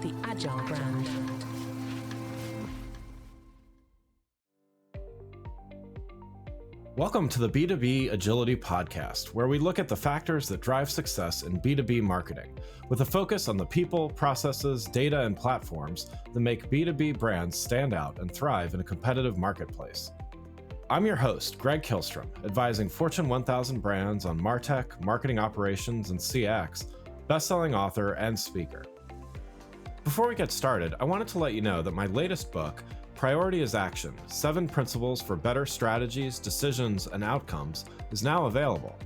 the Agile brand. Welcome to the B2B Agility Podcast, where we look at the factors that drive success in B2B marketing, with a focus on the people, processes, data, and platforms that make B2B brands stand out and thrive in a competitive marketplace. I'm your host, Greg Kihlstrom, advising Fortune 1000 brands on MarTech, marketing operations, and CX, best-selling author and speaker. Before we get started, I wanted to let you know that my latest book, Priority is Action: 7 Principles for Better Strategies, Decisions, and Outcomes, is now available.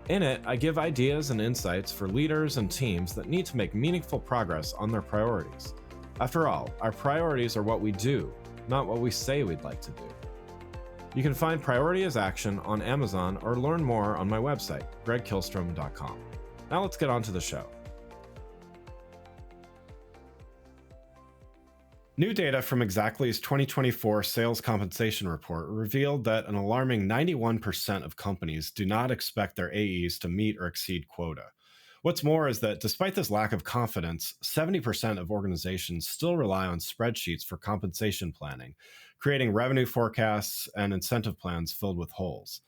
In it, I give ideas and insights for leaders and teams that need to make meaningful progress on their priorities. After all, our priorities are what we do, not what we say we'd like to do. You can find Priority is Action on Amazon or learn more on my website, gregkihlstrom.com. Now let's get on to the show. New data from Xactly's 2024 sales compensation report revealed that an alarming 91% of companies do not expect their AEs to meet or exceed quota. What's more is that despite this lack of confidence, 70% of organizations still rely on spreadsheets for compensation planning, creating revenue forecasts and incentive plans filled with holes.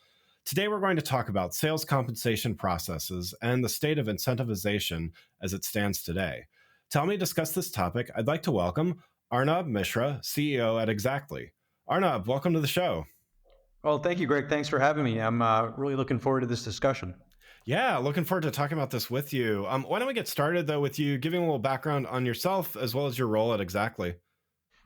Today, we're going to talk about sales compensation processes and the state of incentivization as it stands today. To help me discuss this topic, I'd like to welcome Arnab Mishra, CEO at Xactly. Arnab, welcome to the show. Well, thank you, Greg. Thanks for having me. I'm really looking forward to this discussion. Yeah, looking forward to talking about this with you. Why don't we get started, though, with you giving a little background on yourself as well as your role at Xactly?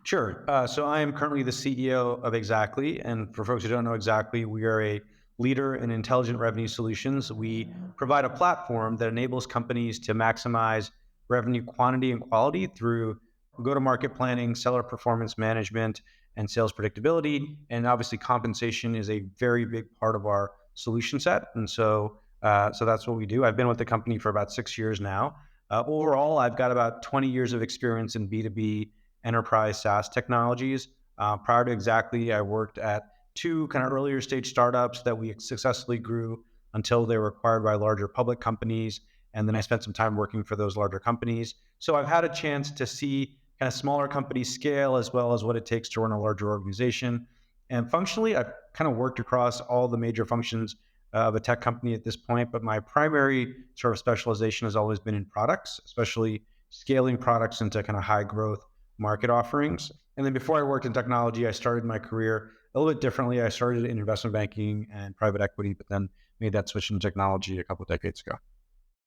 Sure. So I am currently the CEO of Xactly. And for folks who don't know Xactly, we are a leader in intelligent revenue solutions. We provide a platform that enables companies to maximize revenue quantity and quality through go-to-market planning, seller performance management, and sales predictability. And obviously, compensation is a very big part of our solution set. And so that's what we do. I've been with the company for about 6 years now. Overall, I've got about 20 years of experience in B2B enterprise SaaS technologies. Prior to Xactly, I worked at 2 kind of earlier stage startups that we successfully grew until they were acquired by larger public companies. And then I spent some time working for those larger companies. So I've had a chance to see kind of smaller companies scale as well as what it takes to run a larger organization. And functionally, I've kind of worked across all the major functions of a tech company at this point, but my primary sort of specialization has always been in products, especially scaling products into kind of high growth market offerings. And then before I worked in technology, I started my career a little bit differently. I started in investment banking and private equity, but then made that switch into technology a couple of decades ago.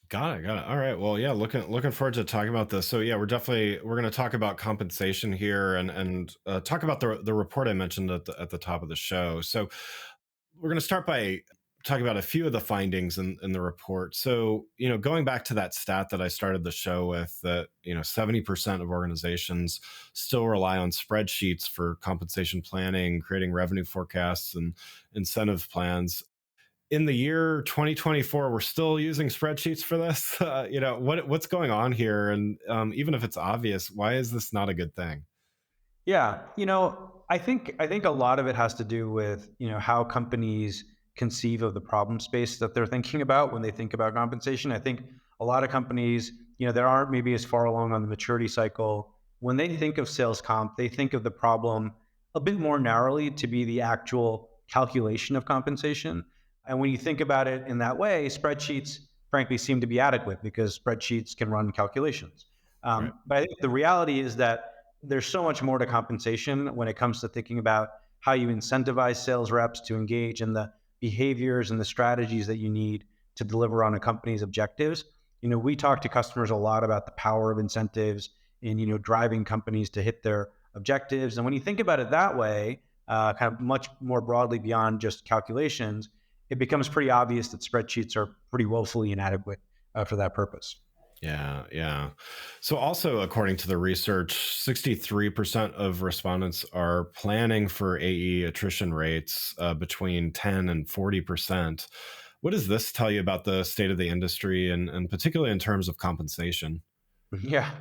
Got it. All right. Well, yeah, looking forward to talking about this. So yeah, we're going to talk about compensation here and talk about the report I mentioned at the top of the show. So we're going to start by talking about a few of the findings in the report. So, going back to that stat that I started the show with, that, 70% of organizations still rely on spreadsheets for compensation planning, creating revenue forecasts and incentive plans. In the year 2024, we're still using spreadsheets for this. What's going on here? And even if it's obvious, why is this not a good thing? Yeah, I think a lot of it has to do with how companies conceive of the problem space that they're thinking about when they think about compensation. I think a lot of companies, that aren't maybe as far along on the maturity cycle, when they think of sales comp, they think of the problem a bit more narrowly to be the actual calculation of compensation. And when you think about it in that way, spreadsheets, frankly, seem to be adequate because spreadsheets can run calculations. Right. But I think the reality is that there's so much more to compensation when it comes to thinking about how you incentivize sales reps to engage in the behaviors and the strategies that you need to deliver on a company's objectives. We talk to customers a lot about the power of incentives in, driving companies to hit their objectives. And when you think about it that way, kind of much more broadly beyond just calculations, it becomes pretty obvious that spreadsheets are pretty woefully inadequate for that purpose. Yeah. So also, according to the research, 63% of respondents are planning for AE attrition rates between 10 and 40%. What does this tell you about the state of the industry and particularly in terms of compensation? Yeah,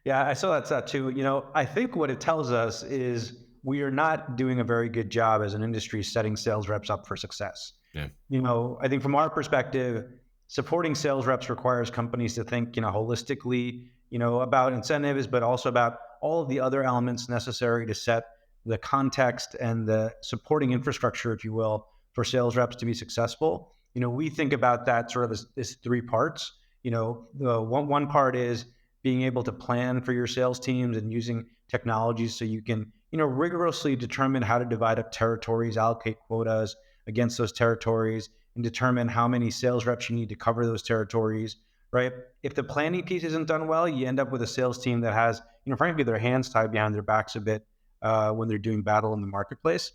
I saw that stat too. I think what it tells us is we are not doing a very good job as an industry setting sales reps up for success. Yeah. I think from our perspective, supporting sales reps requires companies to think, holistically about incentives, but also about all of the other elements necessary to set the context and the supporting infrastructure, if you will, for sales reps to be successful. We think about that sort of as three parts. The one part is being able to plan for your sales teams and using technologies so you can, rigorously determine how to divide up territories, allocate quotas against those territories, and determine how many sales reps you need to cover those territories, right? If the planning piece isn't done well, you end up with a sales team that has, frankly, their hands tied behind their backs a bit when they're doing battle in the marketplace.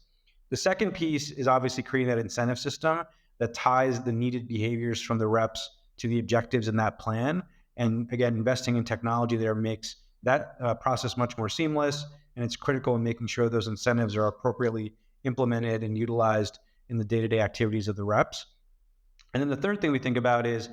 The second piece is obviously creating that incentive system that ties the needed behaviors from the reps to the objectives in that plan. And again, investing in technology there makes that process much more seamless. And it's critical in making sure those incentives are appropriately implemented and utilized in the day-to-day activities of the reps. And then the third thing we think about is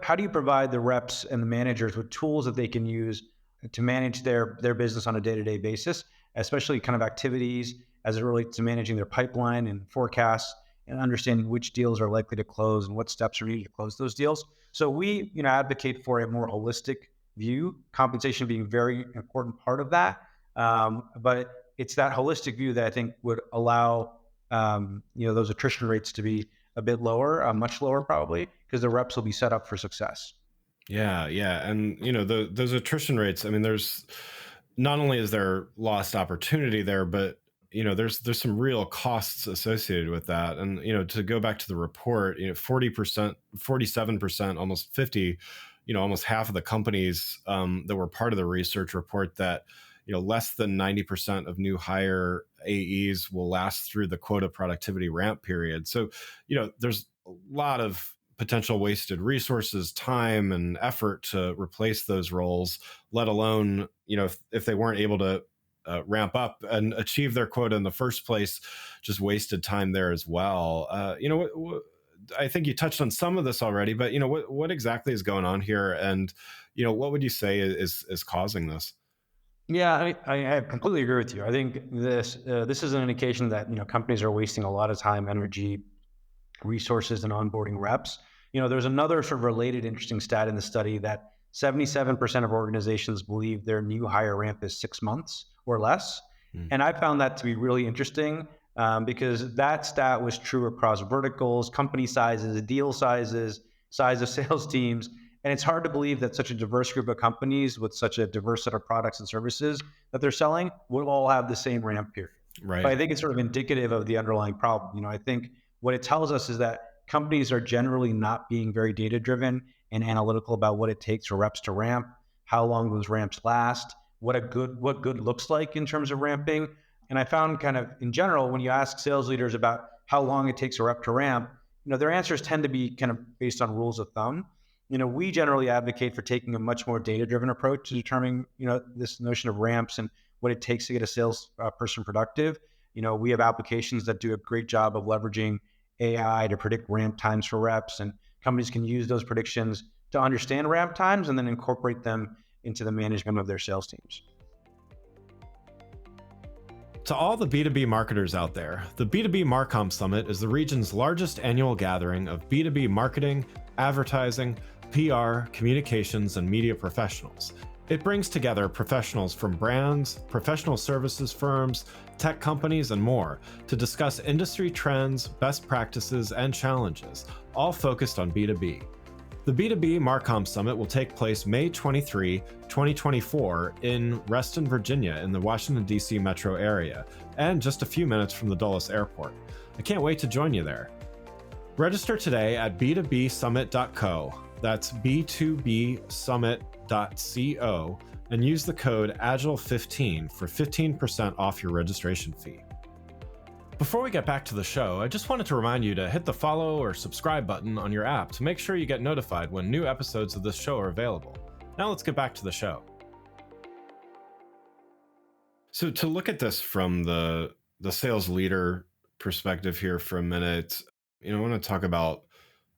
how do you provide the reps and the managers with tools that they can use to manage their business on a day-to-day basis, especially kind of activities as it relates to managing their pipeline and forecasts and understanding which deals are likely to close and what steps are needed to close those deals. So we, advocate for a more holistic view, compensation being a very important part of that. But it's that holistic view that I think would allow, those attrition rates to be a bit lower, much lower probably, because the reps will be set up for success. Yeah, yeah. And, those attrition rates, I mean, there's not only is there lost opportunity there, but, there's some real costs associated with that. And, to go back to the report, 40%, 47%, almost 50, almost half of the companies that were part of the research report that, less than 90% of new hire AEs will last through the quota productivity ramp period. So, there's a lot of potential wasted resources, time, and effort to replace those roles, let alone, if they weren't able to ramp up and achieve their quota in the first place, just wasted time there as well. I think you touched on some of this already, but, what exactly is going on here? And, what would you say is causing this? Yeah, I completely agree with you. I think this is an indication that companies are wasting a lot of time, energy, resources, and onboarding reps. There's another sort of related interesting stat in the study that 77% of organizations believe their new hire ramp is 6 months or less, and I found that to be really interesting because that stat was true across verticals, company sizes, deal sizes, size of sales teams. And it's hard to believe that such a diverse group of companies with such a diverse set of products and services that they're selling will all have the same ramp period. Right. But I think it's sort of indicative of the underlying problem. I think what it tells us is that companies are generally not being very data driven and analytical about what it takes for reps to ramp, how long those ramps last, what good looks like in terms of ramping. And I found kind of in general, when you ask sales leaders about how long it takes a rep to ramp, their answers tend to be kind of based on rules of thumb. We generally advocate for taking a much more data-driven approach to determining, this notion of ramps and what it takes to get a sales person productive. We have applications that do a great job of leveraging AI to predict ramp times for reps, and companies can use those predictions to understand ramp times and then incorporate them into the management of their sales teams. To all the B2B marketers out there, the B2B Marcom Summit is the region's largest annual gathering of B2B marketing, advertising, PR, communications, and media professionals. It brings together professionals from brands, professional services firms, tech companies, and more to discuss industry trends, best practices, and challenges, all focused on B2B. The B2B Marcom Summit will take place May 23, 2024 in Reston, Virginia in the Washington, D.C. metro area, and just a few minutes from the Dulles Airport. I can't wait to join you there. Register today at b2bsummit.co. That's b2bsummit.co, and use the code AGILE15 for 15% off your registration fee. Before we get back to the show, I just wanted to remind you to hit the follow or subscribe button on your app to make sure you get notified when new episodes of this show are available. Now let's get back to the show. So to look at this from the sales leader perspective here for a minute, I want to talk about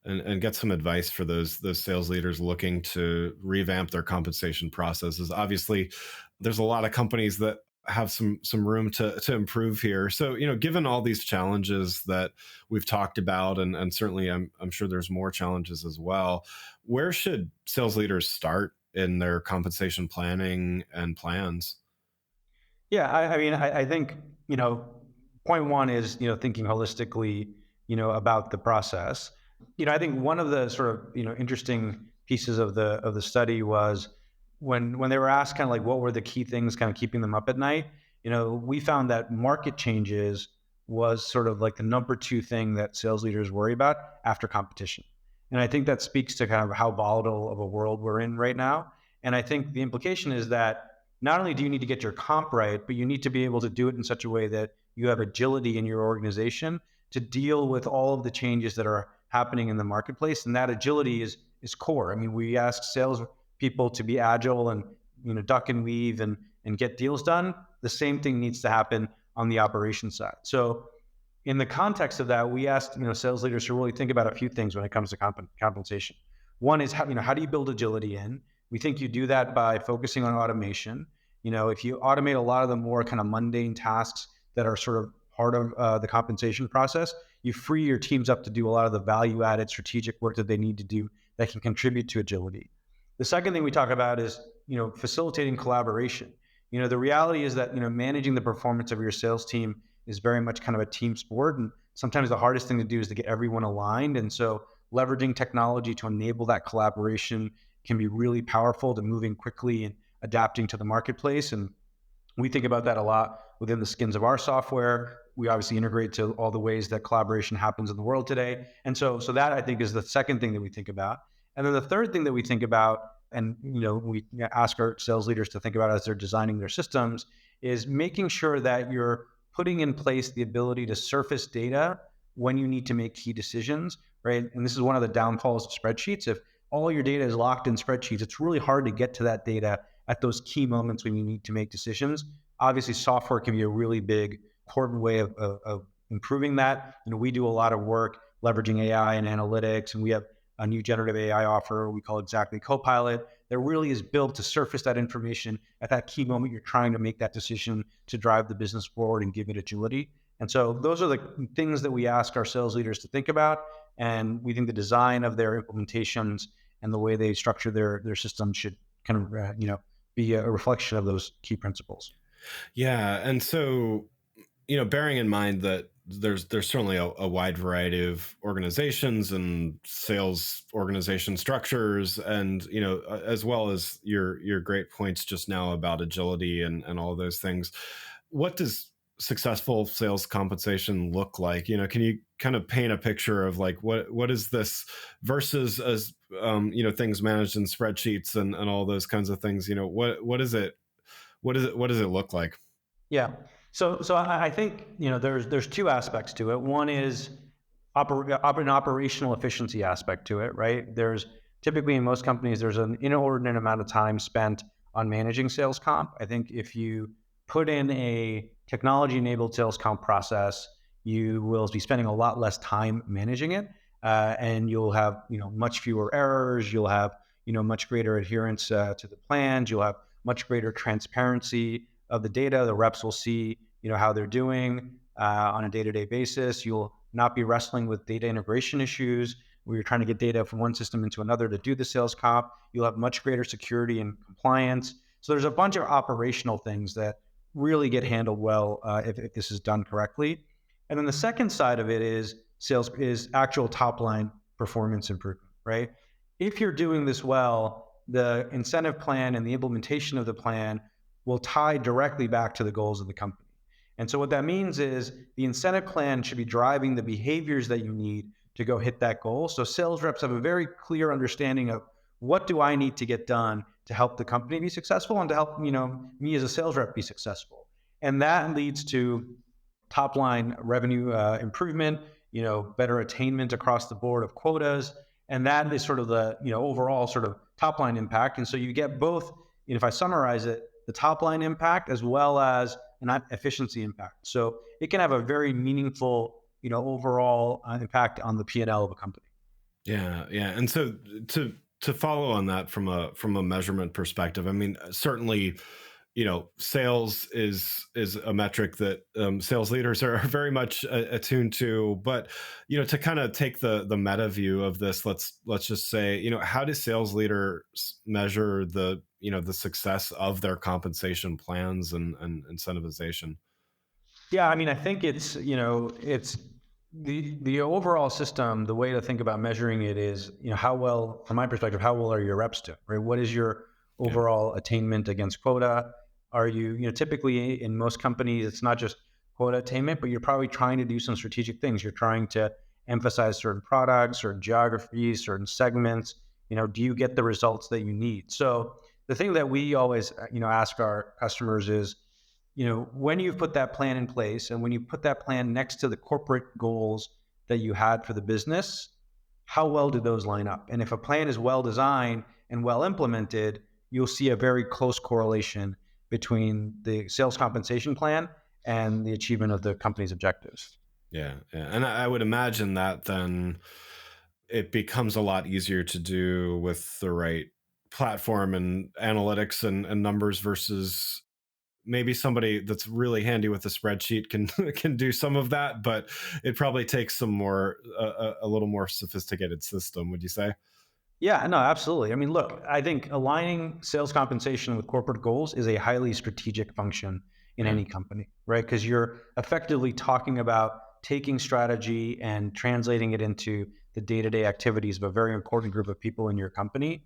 and get some advice for those sales leaders looking to revamp their compensation processes. Obviously, there's a lot of companies that have some room to improve here. So, given all these challenges that we've talked about, and certainly I'm sure there's more challenges as well, where should sales leaders start in their compensation planning and plans? Yeah, I mean, I think, point one is, thinking holistically, about the process. I think one of the sort of, interesting pieces of the study was when they were asked kind of like what were the key things kind of keeping them up at night. We found that market changes was sort of like the number two thing that sales leaders worry about after competition. And I think that speaks to kind of how volatile of a world we're in right now. And I think the implication is that not only do you need to get your comp right, but you need to be able to do it in such a way that you have agility in your organization to deal with all of the changes that are happening in the marketplace. And that agility is core. I mean, we ask sales people to be agile and duck and weave and get deals done. The same thing needs to happen on the operations side. So in the context of that, we asked sales leaders to really think about a few things when it comes to compensation. One is how do you build agility in? We think you do that by focusing on automation. If you automate a lot of the more kind of mundane tasks that are sort of part of the compensation process, you free your teams up to do a lot of the value-added strategic work that they need to do that can contribute to agility. The second thing we talk about is facilitating collaboration. The reality is that managing the performance of your sales team is very much kind of a team sport, and sometimes the hardest thing to do is to get everyone aligned. And so leveraging technology to enable that collaboration can be really powerful to moving quickly and adapting to the marketplace. And we think about that a lot within the skins of our software. We obviously integrate to all the ways that collaboration happens in the world today. And so that I think is the second thing that we think about. And then the third thing that we think about, and we ask our sales leaders to think about as they're designing their systems, is making sure that you're putting in place the ability to surface data when you need to make key decisions, right? And this is one of the downfalls of spreadsheets. If all your data is locked in spreadsheets, it's really hard to get to that data at those key moments when you need to make decisions. Obviously, software can be a really big, important way of improving that. We do a lot of work leveraging AI and analytics, and we have a new generative AI offer we call Xactly Copilot that really is built to surface that information at that key moment you're trying to make that decision to drive the business forward and give it agility. And so those are the things that we ask our sales leaders to think about. And we think the design of their implementations and the way they structure their systems should kind of be a reflection of those key principles. Yeah, and so bearing in mind that there's certainly a wide variety of organizations and sales organization structures, and as well as your great points just now about agility and all of those things. What does successful sales compensation look like? Can you kind of paint a picture of like what is this versus as things managed in spreadsheets and all those kinds of things? What is it? What does it look like? Yeah. So I think there's two aspects to it. One is an operational efficiency aspect to it, right? There's typically in most companies there's an inordinate amount of time spent on managing sales comp. I think if you put in a technology-enabled sales comp process, you will be spending a lot less time managing it, and you'll have much fewer errors. You'll have much greater adherence to the plans. You'll have much greater transparency of the data. The reps will see, how they're doing on a day-to-day basis. You'll not be wrestling with data integration issues where you're trying to get data from one system into another to do the sales comp. You'll have much greater security and compliance. So there's a bunch of operational things that really get handled well if this is done correctly. And then the second side of it is actual top line performance improvement, right? If you're doing this well, the incentive plan and the implementation of the plan will tie directly back to the goals of the company. And so what that means is the incentive plan should be driving the behaviors that you need to go hit that goal. So sales reps have a very clear understanding of what do I need to get done to help the company be successful and to help, me as a sales rep be successful. And that leads to top line revenue improvement, better attainment across the board of quotas. And that is sort of the, overall sort of top line impact. And so you get both, if I summarize it, the top line impact as well as an efficiency impact. So it can have a very meaningful, overall impact on the P&L of a company. Yeah, yeah. And so to follow on that from a measurement perspective, I mean, certainly sales is a metric that sales leaders are very much attuned to. But to kind of take the meta view of this, let's just say, how do sales leaders measure the success of their compensation plans and incentivization? Yeah, I mean, I think it's the overall system. The way to think about measuring it is, how well, from my perspective, how well are your reps doing, right? What is your Yeah. overall attainment against quota? Are you, typically in most companies, it's not just quota attainment, but you're probably trying to do some strategic things. You're trying to emphasize certain products, certain geographies, certain segments. Do you get the results that you need? So the thing that we always, ask our customers is, when you've put that plan in place and when you put that plan next to the corporate goals that you had for the business, how well do those line up? And if a plan is well designed and well implemented, you'll see a very close correlation between the sales compensation plan and the achievement of the company's objectives. Yeah, yeah. And I would imagine that then it becomes a lot easier to do with the right platform and analytics and numbers versus maybe somebody that's really handy with a spreadsheet can can do some of that, but it probably takes some more a little more sophisticated system. Would you say? Yeah, no, absolutely. I mean, look, I think aligning sales compensation with corporate goals is a highly strategic function in Yeah, any company, right? Because you're effectively talking about taking strategy and translating it into the day to day activities of a very important group of people in your company.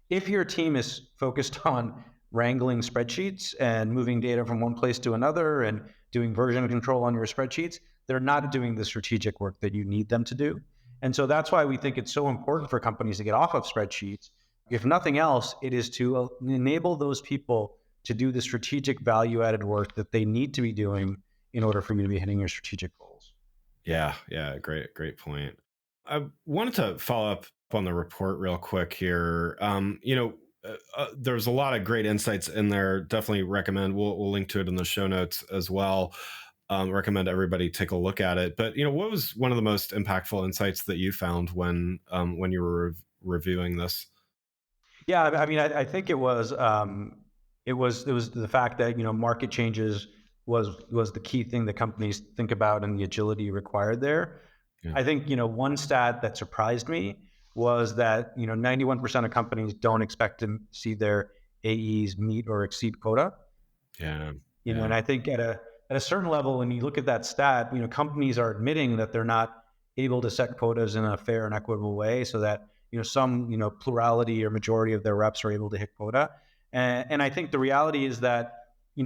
If your team is focused on wrangling spreadsheets and moving data from one place to another and doing version control on your spreadsheets, they're not doing the strategic work that you need them to do. And so that's why we think it's so important for companies to get off of spreadsheets. If nothing else, it is to enable those people to do the strategic value added work that they need to be doing in order for you to be hitting your strategic goals. yeah, yeah. Great point. I wanted to follow up on the report real quick here. There's a lot of great insights in there. Definitely recommend. We'll link to it in the show notes as well. Recommend everybody take a look at it. But what was one of the most impactful insights that you found when you were reviewing this? Yeah, I mean, I think it was the fact that market changes was the key thing that companies think about and the agility required there. Yeah, I think one stat that surprised me was that 91% of companies don't expect to see their AEs meet or exceed quota. yeah, And yeah, I think at a certain level, when you look at that stat, companies are admitting that they're not able to set quotas in a fair and equitable way, so that some plurality or majority of their reps are able to hit quota. And I think the reality is that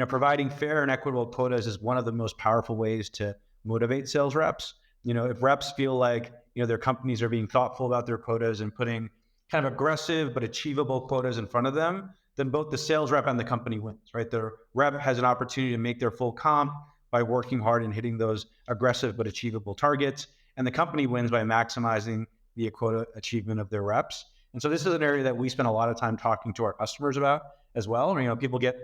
providing fair and equitable quotas is one of the most powerful ways to motivate sales reps. If reps feel like their companies are being thoughtful about their quotas and putting kind of aggressive but achievable quotas in front of them, then both the sales rep and the company wins, right? The rep has an opportunity to make their full comp by working hard and hitting those aggressive but achievable targets. And the company wins by maximizing the quota achievement of their reps. And so this is an area that we spend a lot of time talking to our customers about as well. People get,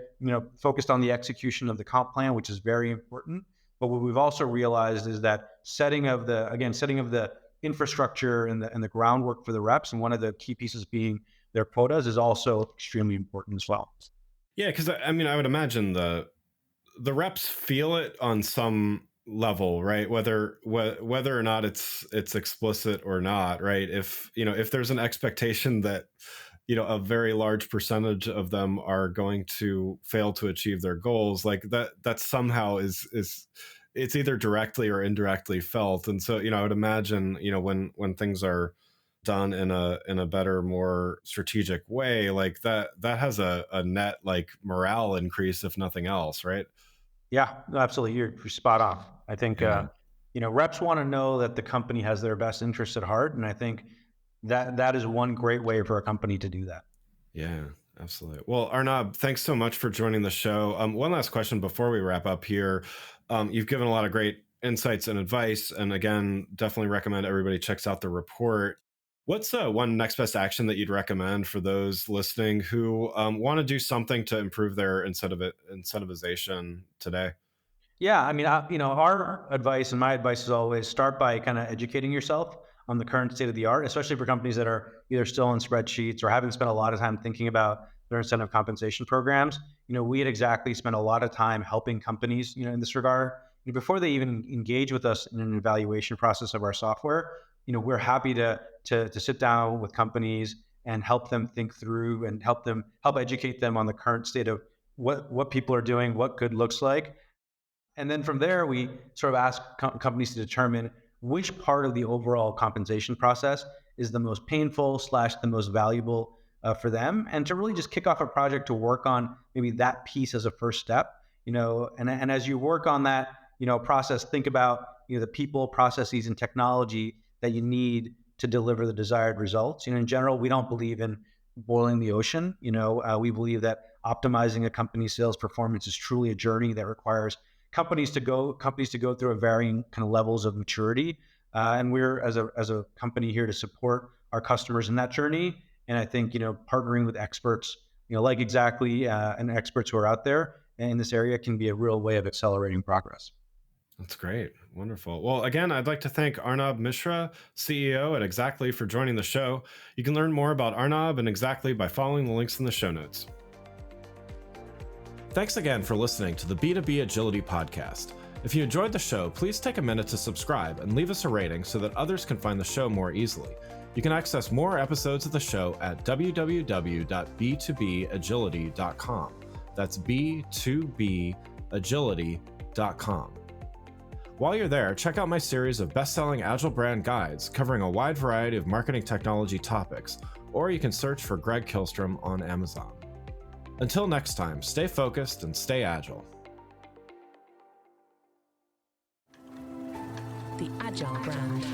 focused on the execution of the comp plan, which is very important. But what we've also realized is that setting of the infrastructure and the groundwork for the reps, and one of the key pieces being their quotas, is also extremely important as well. yeah. Because I mean, I would imagine the reps feel it on some level, right? Whether or not it's explicit or not, right? If there's an expectation that a very large percentage of them are going to fail to achieve their goals, like that somehow is it's either directly or indirectly felt. And so I would imagine when things are done in a better, more strategic way, like that has a net like morale increase, if nothing else, right? Yeah, no, absolutely. You're spot on. I think Yeah. reps want to know that the company has their best interests at heart, and I think that is one great way for a company to do that. Yeah, absolutely. Well, Arnab, thanks so much for joining the show. One last question before we wrap up here. You've given a lot of great insights and advice, and again, definitely recommend everybody checks out the report. What's one next best action that you'd recommend for those listening who want to do something to improve their incentivization today? Yeah, I mean, our advice and my advice is always start by kind of educating yourself on the current state of the art, especially for companies that are either still in spreadsheets or haven't spent a lot of time thinking about their incentive compensation programs. We at Xactly spend a lot of time helping companies, in this regard. Before they even engage with us in an evaluation process of our software, we're happy to sit down with companies and help them think through and help educate them on the current state of what people are doing, what good looks like. And then from there, we sort of ask companies to determine which part of the overall compensation process is the most painful / the most valuable for them, and to really just kick off a project to work on maybe that piece as a first step. And as you work on that, process, think about the people, processes, and technology that you need to deliver the desired results. In general, we don't believe in boiling the ocean. We believe that optimizing a company's sales performance is truly a journey that requires companies to go through a varying kind of levels of maturity. And we're as a company here to support our customers in that journey. And I think partnering with experts, like Xactly, and experts who are out there in this area can be a real way of accelerating progress. That's great. Wonderful. Well, again, I'd like to thank Arnab Mishra, CEO at Xactly, for joining the show. You can learn more about Arnab and Xactly by following the links in the show notes. Thanks again for listening to the B2B Agility Podcast. If you enjoyed the show, please take a minute to subscribe and leave us a rating so that others can find the show more easily. You can access more episodes of the show at www.b2bagility.com. That's b2bagility.com. While you're there, check out my series of best-selling Agile brand guides covering a wide variety of marketing technology topics, or you can search for Greg Kihlstrom on Amazon. Until next time, stay focused and stay agile. The Agile brand.